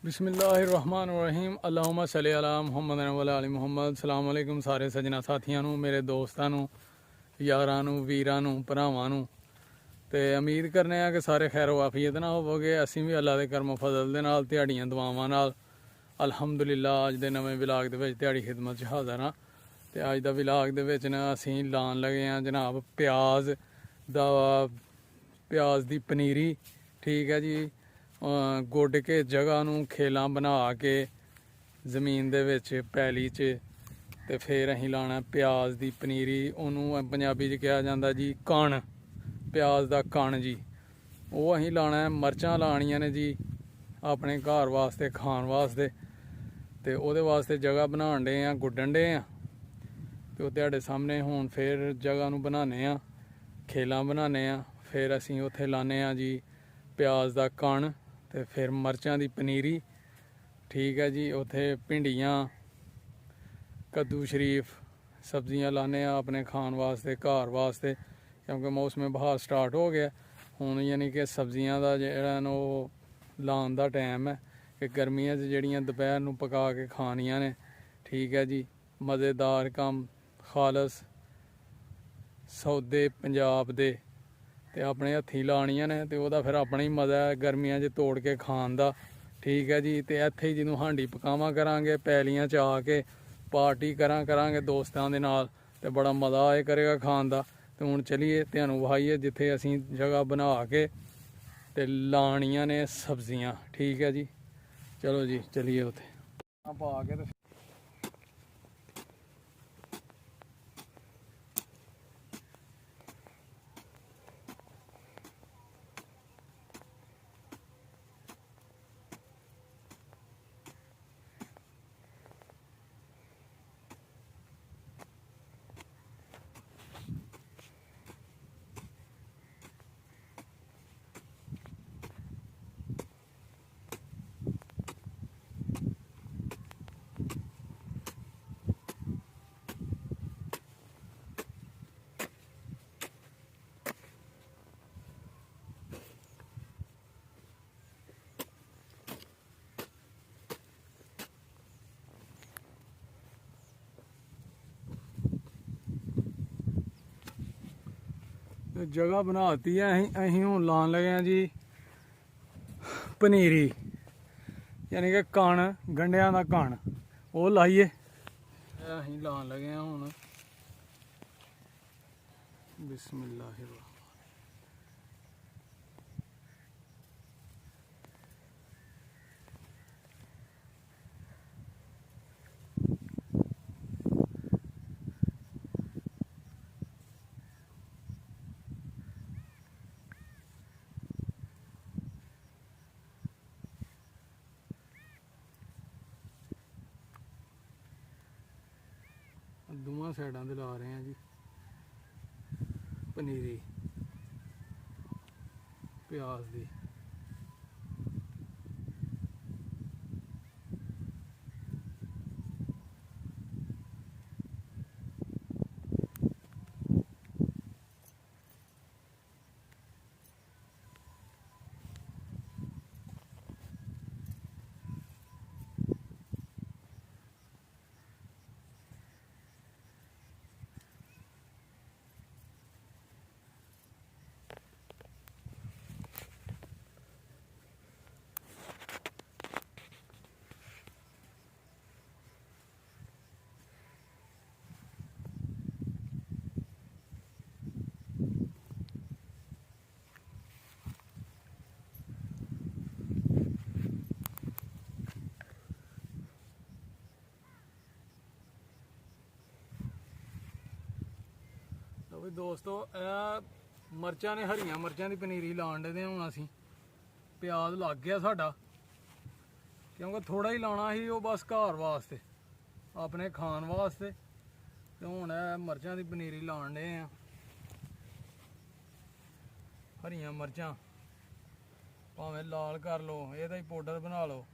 बिस्मिल्लाहिर्रहमानिर्रहीम अल्लाहुम्मा सल्ली अला मुहम्मद व अला आलि मुहम्मद। सलाम अलैकुम सारे सजना साथियां नू, मेरे दोस्तां नू, यारां नू, वीरां नू, भरावां नू। ते उम्मीद करने आ कि सारे खैर वाफियत ना होवोगे। असीं भी अल्लाह दे करम फजल दे नाल ध्याड़ियां दुआवां नाल अल्हम्दुलिल्लाह अज दे नवें विलाग दे विच ध्याड़ी खिदमत च हाज़र हाँ। ते अज दा विलाग दे विच ना असीं लान लगे हाँ जनाब प्याज दी पनीरी। ठीक है जी, गुड के जगह नू खेलां बना के जमीन दे विच पैली च ते फिर असीं लाना प्याज दी पनीरी। उन्होंने पंजाबी च कहा जाता जी कण, प्याज दा कण जी। वो असीं लाना है, मरचां लानियां ने जी अपने घर वास्ते खान वास्ते। ते ओहदे वास्ते जगह बनान डे आं, गुड्डन डे आं। ते ओह तुहाडे सामने हुण फिर जगह नू बनाने आं, खेलां बनाने आं। फिर असीं उत्थे लाने आं जी प्याज दा कण ते फिर मरचां दी पनीरी। ठीक है जी, उत्थे भिंडियां, कद्दू शरीफ सब्जियां लाने अपने खान वास्ते घर वास्ते, क्योंकि मौसम बहार स्टार्ट हो गया हुण। यानी कि सब्जियां दा जेहड़ा न ओह लान दा टाइम है कि गर्मियां च जेहड़ियां दोपहर नू पका के खानियां ने। ठीक है जी, मज़ेदार कम खालस सौदे पंजाब दे ते अपने हत्थीं लानियां ने। ते ओहदा फिर अपना ही मज़ा है गर्मियां च तोड़ के खान दा। ठीक है जी, ते इत्थे ही जदों हांडी पकावां करांगे पैलियां च आके पार्टी करांगे दोस्तां दे नाल, ते बड़ा मज़ा आए करेगा खान दा। ते हुण चलिए तुहानूं वहाइए जिथे असीं जगह बना के ते लानियां ने सब्जियां। ठीक है जी, चलो जी चलिए उत्थे पा के ते जगह बनाती है। असीं हुण लान लगे हैं जी पनीरी, यानी कि कण, गंढियां दा कण वो लाइए असीं लान लगे हैं हुण। बिस्मिल्लाह। दोवां साइडां ते ला रहे हैं जी पनीरी प्याज दी। ਵੀ ਦੋਸਤੋ ਇਹ ਮਰਚਾਂ ਨੇ, ਹਰੀਆਂ ਮਰਚਾਂ ਦੀ ਪਨੀਰੀ ਲਾਣ ਦੇ ਹੁਣ ਅਸੀਂ। ਪਿਆਜ਼ ਲੱਗ ਗਿਆ ਸਾਡਾ, ਕਿਉਂਕਿ ਥੋੜਾ ਹੀ ਲਾਉਣਾ ਸੀ ਉਹ ਬਸ ਘਰ ਵਾਸਤੇ, ਆਪਣੇ ਖਾਣ ਵਾਸਤੇ। ਤੇ ਹੁਣ ਇਹ ਮਰਚਾਂ ਦੀ ਪਨੀਰੀ ਲਾਣ ਦੇ ਆ। ਹਰੀਆਂ ਮਰਚਾਂ ਭਾਵੇਂ ਲਾਲ ਕਰ ਲਓ, ਇਹਦਾ ਹੀ ਪਾਊਡਰ ਬਣਾ ਲਓ।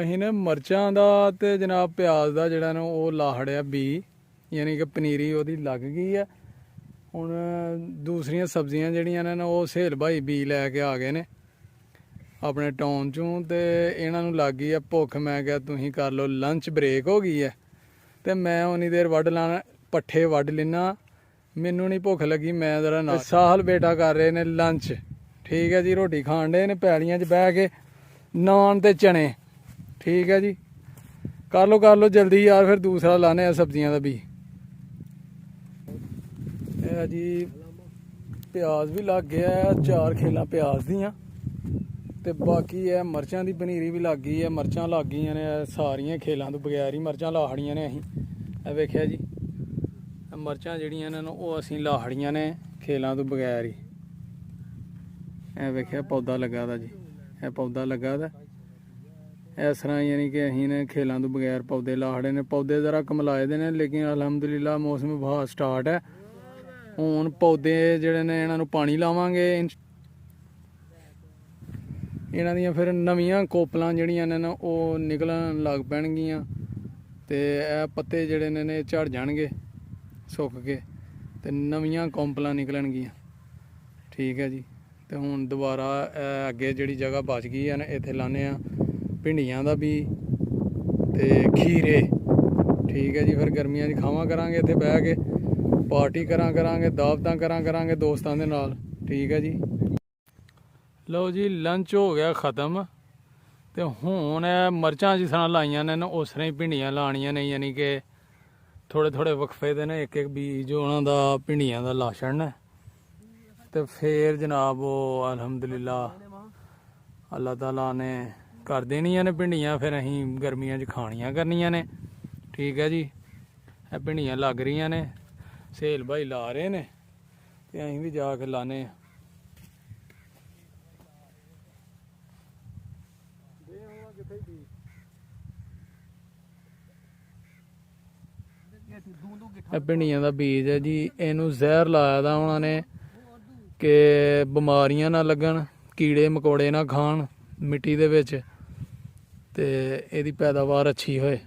ਅਸੀਂ ਨੇ ਮਿਰਚਾਂ ਦਾ ਤੇ ਜਨਾਬ ਪਿਆਜ਼ ਦਾ ਜਿਹੜਾ ਨਾ ਉਹ ਲਾਹੜਿਆ ਬੀ, ਯਾਨੀ ਕਿ ਪਨੀਰੀ ਉਹਦੀ ਲੱਗ ਗਈ ਹੈ। ਹੁਣ ਦੂਸਰੀਆਂ ਸਬਜ਼ੀਆਂ ਜਿਹੜੀਆਂ ਨੇ ਨਾ ਉਹ ਸਹੇਲ ਭਾਈ ਬੀ ਲੈ ਕੇ ਆ ਗਏ ਨੇ ਆਪਣੇ ਟਾਊਨ ਚੋਂ, ਤੇ ਇਹਨਾਂ ਨੂੰ ਲੱਗ ਗਈ ਹੈ ਭੁੱਖ। ਮੈਂ ਕਿਹਾ ਤੁਸੀਂ ਕਰ ਲਓ ਲੰਚ ਬ੍ਰੇਕ ਹੋ ਗਈ ਹੈ, ਤੇ ਮੈਂ ਉਨੀ ਦੇਰ ਵੱਢ ਲਾਣਾ, ਪੱਠੇ ਵੱਢ ਲੈਣਾ, ਮੈਨੂੰ ਨਹੀਂ ਭੁੱਖ ਲੱਗੀ। ਮੈਂ ਜ਼ਰਾ ਨਾ ਸਾਹਿਲ ਬੇਟਾ ਕਰ ਰਹੇ ਨੇ ਲੰਚ, ਠੀਕ ਹੈ ਜੀ, ਰੋਟੀ ਖਾਣ ਡੇ ਨੇ ਪੈਲੀਆਂ 'ਚ ਬਹਿ ਕੇ, ਨਾਨ ਤੇ ਚਣੇ, ਠੀਕ ਹੈ ਜੀ। ਕਰ ਲਓ ਜਲਦੀ ਯਾਰ, ਫਿਰ ਦੂਸਰਾ ਲਾਣੇ ਆ ਸਬਜ਼ੀਆਂ ਦਾ ਵੀ। ਇਹ ਜੀ ਪਿਆਜ਼ ਵੀ ਲੱਗ ਗਿਆ, 4 ਖੇਲਾਂ ਪਿਆਜ਼ ਦੀਆਂ, ਤੇ ਬਾਕੀ ਇਹ ਮਿਰਚਾਂ ਦੀ ਪਨੀਰੀ ਵੀ ਲੱਗ ਗਈ ਹੈ। ਮਿਰਚਾਂ ਲੱਗ ਗਈਆਂ ਨੇ ਸਾਰੀਆਂ ਖੇਲਾਂ ਤੋਂ ਬਗੈਰ ਹੀ ਮਿਰਚਾਂ ਲਾਹੜੀਆਂ ਨੇ ਅਸੀਂ। ਇਹ ਵੇਖਿਆ ਜੀ, ਮਿਰਚਾਂ ਜਿਹੜੀਆਂ ਨੇ ਉਹ ਅਸੀਂ ਲਾਹੜੀਆਂ ਨੇ ਖੇਲਾਂ ਤੋਂ ਬਗੈਰ ਹੀ। ਇਹ ਵੇਖਿਆ ਪੌਦਾ ਲੱਗਾ ਦਾ ਜੀ, ਇਹ ਪੌਦਾ ਲੱਗਾ ਦਾ ਇਸ ਤਰ੍ਹਾਂ, ਯਾਨੀ ਕਿ ਅਸੀਂ ਨੇ ਖੇਲਾਂ ਤੋਂ ਬਗੈਰ ਪੌਦੇ ਲਾਹੜੇ ਨੇ। ਪੌਦੇ ਜ਼ਰਾ ਕਮਲਾਏ ਦੇ ਨੇ, ਲੇਕਿਨ ਅਲਹਮਦੁਲਿਲਾ ਮੌਸਮ ਵਿਭਾਗ ਸਟਾਰਟ ਹੈ। ਹੁਣ ਪੌਦੇ ਜਿਹੜੇ ਨੇ ਇਹਨਾਂ ਨੂੰ ਪਾਣੀ ਲਾਵਾਂਗੇ, ਇਹਨਾਂ ਦੀਆਂ ਫਿਰ ਨਵੀਆਂ ਕੋਪਲਾਂ ਜਿਹੜੀਆਂ ਨੇ ਨਾ ਉਹ ਨਿਕਲਣ ਲੱਗ ਪੈਣਗੀਆਂ, ਤੇ ਇਹ ਪੱਤੇ ਜਿਹੜੇ ਨੇ ਝੜ ਜਾਣਗੇ ਸੁੱਕ ਕੇ, ਤੇ ਨਵੀਆਂ ਕੋਂਪਲਾਂ ਨਿਕਲਣਗੀਆਂ, ਠੀਕ ਹੈ ਜੀ। ਤੇ ਹੁਣ ਦੁਬਾਰਾ ਅੱਗੇ ਜਿਹੜੀ ਜਗ੍ਹਾ ਬਚ ਗਈ ਹੈ ਨਾ, ਇੱਥੇ ਲਾਉਂਦੇ ਆ ਭਿੰਡੀਆਂ ਦਾ ਵੀ ਤੇ ਖੀਰੇ, ਠੀਕ ਹੈ ਜੀ। ਫਿਰ ਗਰਮੀਆਂ 'ਚ ਖਾਵਾਂ ਕਰਾਂਗੇ ਇੱਥੇ ਬਹਿ ਕੇ, ਪਾਰਟੀ ਕਰਾਂਗੇ, ਦਾਵਤਾਂ ਕਰਾਂਗੇ ਦੋਸਤਾਂ ਦੇ ਨਾਲ, ਠੀਕ ਹੈ ਜੀ। ਲਓ ਜੀ ਲੰਚ ਹੋ ਗਿਆ ਖ਼ਤਮ, ਤੇ ਹੁਣ ਮਿਰਚਾਂ ਜਿਸ ਤਰ੍ਹਾਂ ਲਾਈਆਂ ਨੇ ਨਾ ਉਸ ਤਰ੍ਹਾਂ ਹੀ ਭਿੰਡੀਆਂ ਲਾਉਣੀਆਂ ਨੇ, ਯਾਨੀ ਕਿ ਥੋੜੇ ਵਕਫੇ ਦੇ ਨੇ ਇੱਕ ਬੀਜ ਉਹਨਾਂ ਦਾ ਭਿੰਡੀਆਂ ਦਾ ਲਾ ਛੱਡਣਾ, ਤੇ ਫਿਰ ਜਨਾਬ ਉਹ ਅਲਹਮਦੁਲਿਲਾ ਅੱਲਾਹ ਤਾਲਾ ਨੇ ਕਰ ਦੇਣੀਆਂ ਨੇ ਭਿੰਡੀਆਂ। ਫਿਰ ਅਸੀਂ ਗਰਮੀਆਂ 'ਚ ਖਾਣੀਆਂ ਕਰਨੀਆਂ ਨੇ, ਠੀਕ ਹੈ ਜੀ। ਇਹ ਭਿੰਡੀਆਂ ਲੱਗ ਰਹੀਆਂ ਨੇ, ਸਹੇਲ ਭਾਈ ਲਾ ਰਹੇ ਨੇ, ਤੇ ਅਸੀਂ ਵੀ ਜਾ ਕੇ ਲਾਣੇ ਆ। ਇਹ ਭਿੰਡੀਆਂ ਦਾ ਬੀਜ ਹੈ ਜੀ, ਇਹਨੂੰ ਜ਼ਹਿਰ ਲਾਇਆ ਦਾ ਉਹਨਾਂ ਨੇ ਕਿ ਬਿਮਾਰੀਆਂ ਨਾ ਲੱਗਣ, ਕੀੜੇ ਮਕੌੜੇ ਨਾ ਖਾਣ ਮਿੱਟੀ ਦੇ ਵਿੱਚ, ਤੇ ਇਹਦੀ ਪੈਦਾਵਾਰ ਅੱਛੀ ਹੋਏ।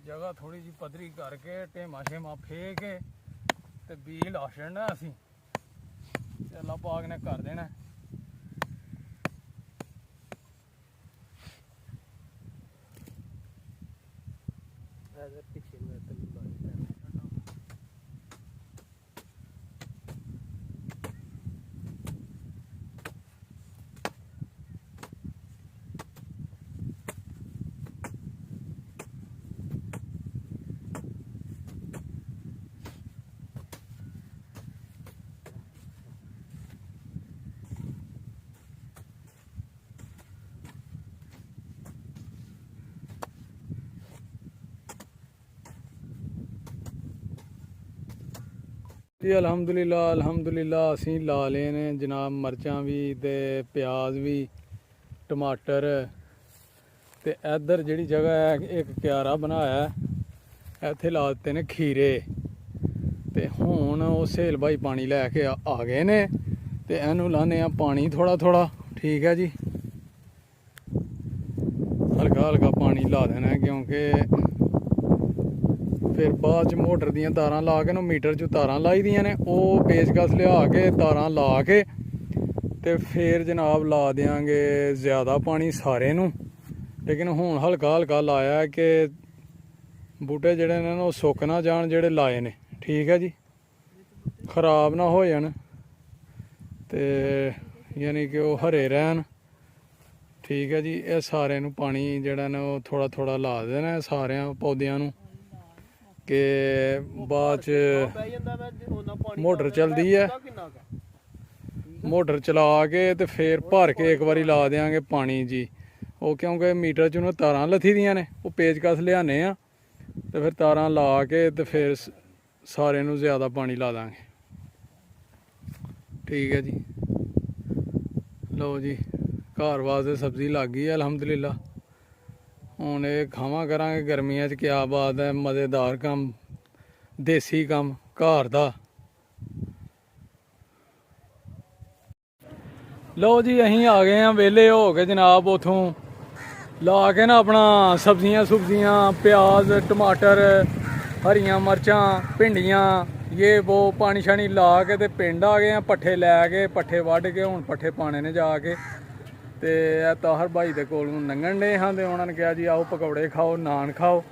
जगह थोड़ी जी पधरी करके टेमा शेमा फेंक के ते बीज ला छड़ना असी, अल्लाह पाक ने कर देना। जी अलहमदुलिल्लाह असी ला लए ने जनाब मरचां भी ते प्याज भी टमाटर ते इधर जिहड़ी जगह है एक क्यारा बनाया इत्थे ला दित्ते ने खीरे ते हुण ओह सहेल भाई पानी लैके आ गए ने ते इहनूं लाने आ पानी थोड़ा थोड़ा, ठीक है जी। हल्का हल्का पानी ला देना है क्योंकि फिर बाद च मोटर दियां तारां ला के ना मीटर च तारां लाई दियां ने ओह पेचकस लिया के तारां ला के ते फिर जनाब ला देंगे ज़्यादा पानी सारे नूं, लेकिन हुण हल्का हल्का लाया है कि बूटे जेहड़े ने ओह सुक ना जान जेहड़े लाए ने, ठीक है जी, खराब ना हो जान ते यानी कि ओह हरे रहन ਠੀਕ ਹੈ ਜੀ। ਇਹ ਸਾਰੇ ਨੂੰ ਪਾਣੀ ਜਿਹੜਾ ਨਾ ਉਹ ਥੋੜਾ ਥੋੜਾ ਲਾ ਦੇਣਾ ਸਾਰਿਆਂ ਪੌਦਿਆਂ ਨੂੰ ਕਿ ਬਾਅਦ ਚ ਮੋਟਰ ਚੱਲਦੀ ਹੈ, ਮੋਟਰ ਚਲਾ ਕੇ ਤੇ ਫੇਰ ਭਰ ਕੇ ਇੱਕ ਵਾਰੀ ਲਾ ਦਿਆਂਗੇ ਪਾਣੀ ਜੀ। ਉਹ ਕਿਉਂਕਿ ਮੀਟਰ 'ਚ ਉਹਨੂੰ ਤਾਰਾਂ ਲੱਥੀ ਦੀਆਂ ਨੇ, ਉਹ ਪੇਚਕਸ ਲਿਆਨੇ ਆ ਤੇ ਫਿਰ ਤਾਰਾਂ ਲਾ ਕੇ ਤੇ ਫਿਰ ਸਾਰੇ ਨੂੰ ਜ਼ਿਆਦਾ ਪਾਣੀ ਲਾ ਦਾਂਗੇ। ਠੀਕ ਹੈ ਜੀ। ਲਓ ਜੀ, ਘਰ ਵਾਸਤੇ ਸਬਜ਼ੀ ਲੱਗ ਗਈ ਹੈ ਅਲਹਮਦੁਲਿਲਾ। ਹੁਣ ਇਹ ਖਾਵਾਂ ਕਰਾਂਗੇ ਗਰਮੀਆਂ 'ਚ। ਕਿਆ ਬਾਤ ਹੈ, ਮਜ਼ੇਦਾਰ ਕੰਮ, ਦੇਸੀ ਕੰਮ ਘਰ ਦਾ। ਲਓ ਜੀ, ਅਸੀਂ ਆ ਗਏ ਹਾਂ ਵਿਹਲੇ ਹੋ ਕੇ ਜਨਾਬ। ਉਥੋਂ ਲਾ ਕੇ ਨਾ ਆਪਣਾ ਸਬਜ਼ੀਆਂ ਸੁਬਜ਼ੀਆਂ, ਪਿਆਜ਼, ਟਮਾਟਰ, ਹਰੀਆਂ ਮਿਰਚਾਂ, ਭਿੰਡੀਆਂ, ਇਹ ਉਹ ਪਾਣੀ ਸ਼ਾਣੀ ਲਾ ਕੇ ਤੇ ਪਿੰਡ ਆ ਗਏ ਆ। ਪੱਠੇ ਲੈ ਕੇ, ਪੱਠੇ ਵੱਢ ਕੇ ਹੁਣ ਪੱਠੇ ਪਾਣੇ ਨੇ ਜਾ ਕੇ। ਤੇ ਇਹ ਤਾਹਰ ਭਾਈ ਦੇ ਕੋਲ ਨੂੰ ਲੰਘਣ ਡੇ ਹਾਂ ਤੇ ਉਹਨਾਂ ਨੇ ਕਿਹਾ ਜੀ ਆਓ ਪਕੌੜੇ ਖਾਓ, ਨਾਨ ਖਾਓ।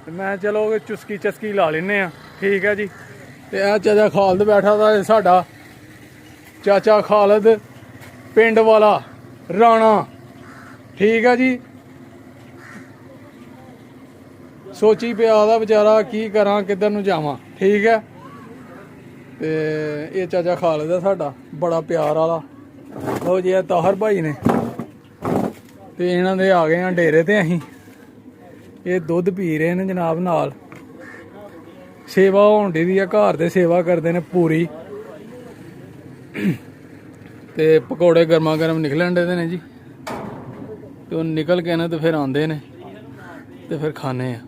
ਤੇ ਮੈਂ ਚਲੋ ਚੁਸਕੀ ਚਸਕੀ ਲਾ ਲੈਨੇ ਆ। ਠੀਕ ਹੈ ਜੀ। ਤੇ ਇਹ ਚਾਚਾ ਖਾਲਦ ਬੈਠਾ ਦਾ, ਸਾਡਾ ਚਾਚਾ ਖਾਲਦ ਪਿੰਡ ਵਾਲਾ ਰਾਣਾ। ਠੀਕ ਹੈ ਜੀ। ਸੋਚੀ ਪਿਆ ਦਾ ਵਿਚਾਰਾ ਕੀ ਕਰਾਂ, ਕਿੱਧਰ ਨੂੰ ਜਾਵਾਂ। ਠੀਕ ਹੈ। ਤੇ ਇਹ ਚਾਚਾ ਖਾਲਦ ਹੈ ਸਾਡਾ, ਬੜਾ ਪਿਆਰ ਵਾਲਾ। ਲਓ ਜੀ, ਇਹ ਤਾਹਰ ਭਾਈ ਨੇ ਤੇ ਇਹਨਾਂ ਦੇ ਆ ਗਏ ਆ ਡੇਰੇ ਤੇ ਅਸੀਂ। ਇਹ ਦੁੱਧ ਪੀ ਰਹੇ ਨੇ ਜਨਾਬ, ਨਾਲ ਸੇਵਾ ਹੋਣ ਦੀ ਹੈ, ਘਰ ਦੇ ਸੇਵਾ ਕਰਦੇ ਨੇ ਪੂਰੀ। ਤੇ ਪਕੌੜੇ ਗਰਮਾ ਗਰਮ ਨਿਕਲਣ ਦੇ ਨੇ ਜੀ। ਤੇ ਉਹ ਨਿਕਲ ਕੇ ਨਾ ਤੇ ਫਿਰ ਆਉਂਦੇ ਨੇ ਤੇ ਫਿਰ ਖਾਣੇ ਆ।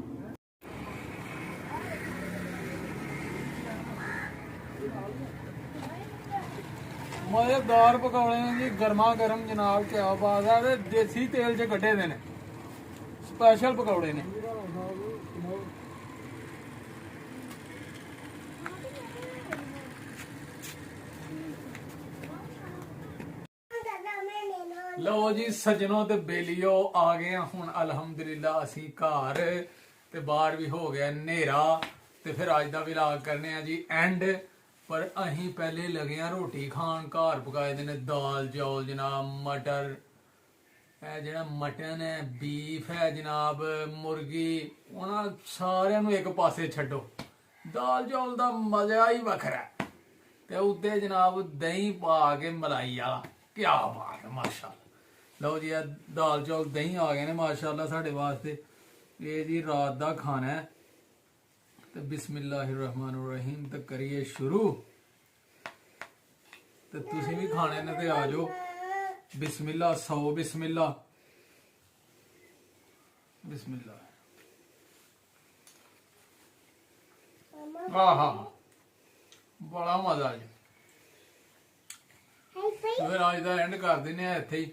ਮਜ਼ੇਦਾਰ ਪਕੌੜੇ ਨੇ ਜੀ, ਗਰਮਾ ਗਰਮ ਜਨਾਬ। ਕਿਆ ਬਾਤ ਹੈ। ਤੇ ਦੇਸੀ ਤੇਲ 'ਚ ਕੱਢੇ ਦੇ ਨੇ, ਸਪੈਸ਼ਲ ਪਕੌੜੇ ਨੇ। ਲਓ ਜੀ ਸੱਜਣੋ ਤੇ ਬੇਲੀਓ, ਆ ਗਏ ਆ ਹੁਣ ਅਲਹਮਦੁਲਿਲਾ ਅਸੀਂ ਘਰ। ਤੇ ਬਾਹਰ ਵੀ ਹੋ ਗਿਆ ਹਨੇਰਾ। ਤੇ ਫਿਰ ਅੱਜ ਦਾ ਵਲੌਗ ਕਰਨੇ ਆ ਜੀ ਐਂਡ। ਪਰ ਅਸੀਂ ਪਹਿਲੇ ਲੱਗੇ ਆ ਰੋਟੀ ਖਾਣ। ਘਰ ਪਕਾਏ ਦੇ ਨੇ ਦਾਲ ਚੌਲ ਜਨਾਬ, ਮਟਰ, ਇਹ ਜਿਹੜਾ ਮਟਨ ਹੈ, ਬੀਫ ਹੈ ਜਨਾਬ, ਮੁਰਗੀ, ਉਹਨਾਂ ਸਾਰਿਆਂ ਨੂੰ ਇੱਕ ਪਾਸੇ ਛੱਡੋ। ਦਾਲ ਚੌਲ ਦਾ ਮਜ਼ਾ ਹੀ ਵੱਖਰਾ। ਤੇ ਉੱਤੇ ਜਨਾਬ ਦਹੀਂ ਪਾ ਕੇ ਮਲਾਈ ਵਾਲਾ, ਕਿਆ ਬਾਤ ਹੈ, ਮਾਸ਼ਾਅੱਲਾ। ਲਓ ਜੀ, ਇਹ ਦਾਲ ਚੌਲ ਦਹੀਂ ਆ ਗਏ ਨੇ ਮਾਸ਼ਾਅੱਲਾ ਸਾਡੇ ਵਾਸਤੇ। ਇਹ ਜੀ ਰਾਤ ਦਾ ਖਾਣਾ ਹੈ। ਤੇ ਬਿਸਮਿल्लाहिर्रहमानिर्रहीम ਤੇ ਕਰੀਏ ਸ਼ੁਰੂ। ਤੇ ਤੁਸੀਂ ਵੀ ਖਾਣੇ ਨੇ ਤੇ ਆ ਜਾਓ। ਬਿਸਮਿल्ला, ਸੌ ਬਿਸਮਿल्ला, ਬਿਸਮਿल्ला। ਆਹਾ, ਬੜਾ ਮਜ਼ਾ ਜੀ। ਫਿਰ ਅੱਜ ਦਾ ਐਂਡ ਕਰ ਦਿੰਦੇ ਆ ਇੱਥੇ ਹੀ।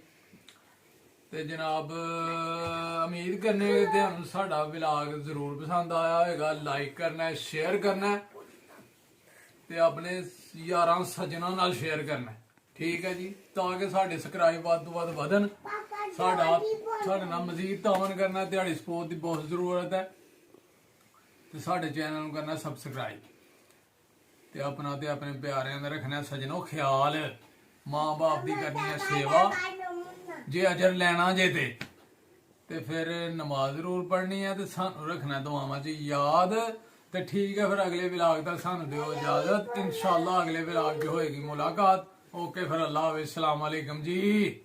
ਤੇ ਜਨਾਬ ਉਮੀਦ ਕਰਨੇ ਕਿ ਤੁਹਾਨੂੰ ਸਾਡਾ ਵਲੌਗ ਜ਼ਰੂਰ ਪਸੰਦ ਆਇਆ ਹੋਏਗਾ। ਲਾਈਕ ਕਰਨਾ, ਸ਼ੇਅਰ ਕਰਨਾ ਤੇ ਆਪਣੇ ਯਾਰਾਂ ਸੱਜਣਾਂ ਨਾਲ ਸ਼ੇਅਰ ਕਰਨਾ। ਠੀਕ ਹੈ ਜੀ, ਤਾਂ ਕਿ ਸਾਡੇ ਸਬਸਕ੍ਰਾਈਬ ਵੱਧ ਤੋਂ ਵੱਧ ਵਧਣ। ਸਾਡੇ ਨਾਲ ਮਜ਼ੀਦ ਤਾਵਨ ਕਰਨਾ। ਤੁਹਾਡੀ ਸਪੋਰਟ ਦੀ ਬਹੁਤ ਜ਼ਰੂਰਤ ਹੈ। ਤੇ ਸਾਡੇ ਚੈਨਲ ਨੂੰ ਕਰਨਾ ਸਬਸਕ੍ਰਾਈਬ। ਤੇ ਆਪਣਾ ਤੇ ਆਪਣੇ ਪਿਆਰਿਆਂ ਦਾ ਰੱਖਣਾ ਸੱਜਣੋ ਖਿਆਲ। ਮਾਂ ਬਾਪ ਦੀ ਕਰਨੀ ਹੈ ਸੇਵਾ। ਜੇ ਅਜਰ ਲੈਣਾ ਜੇ ਤੇ ਫਿਰ ਨਮਾਜ਼ ਜ਼ਰੂਰ ਪੜ੍ਹਨੀ ਹੈ। ਤੇ ਸਾਨੂੰ ਰੱਖਣਾ ਦੁਆਵਾਂ 'ਚ ਯਾਦ। ਤੇ ਠੀਕ ਹੈ, ਫਿਰ ਅਗਲੇ ਵਲੌਗ ਤੱਕ ਸਾਨੂੰ ਦਿਓ ਇਜਾਜ਼ਤ। ਇਨਸ਼ਾਅੱਲਾ ਅਗਲੇ ਵਲੌਗ 'ਚ ਹੋਏਗੀ ਮੁਲਾਕਾਤ। ਓਕੇ, ਫਿਰ ਅੱਲਾ ਹਾਫਿਜ਼, ਸਲਾਮ ਅਲੈਕੁਮ ਜੀ।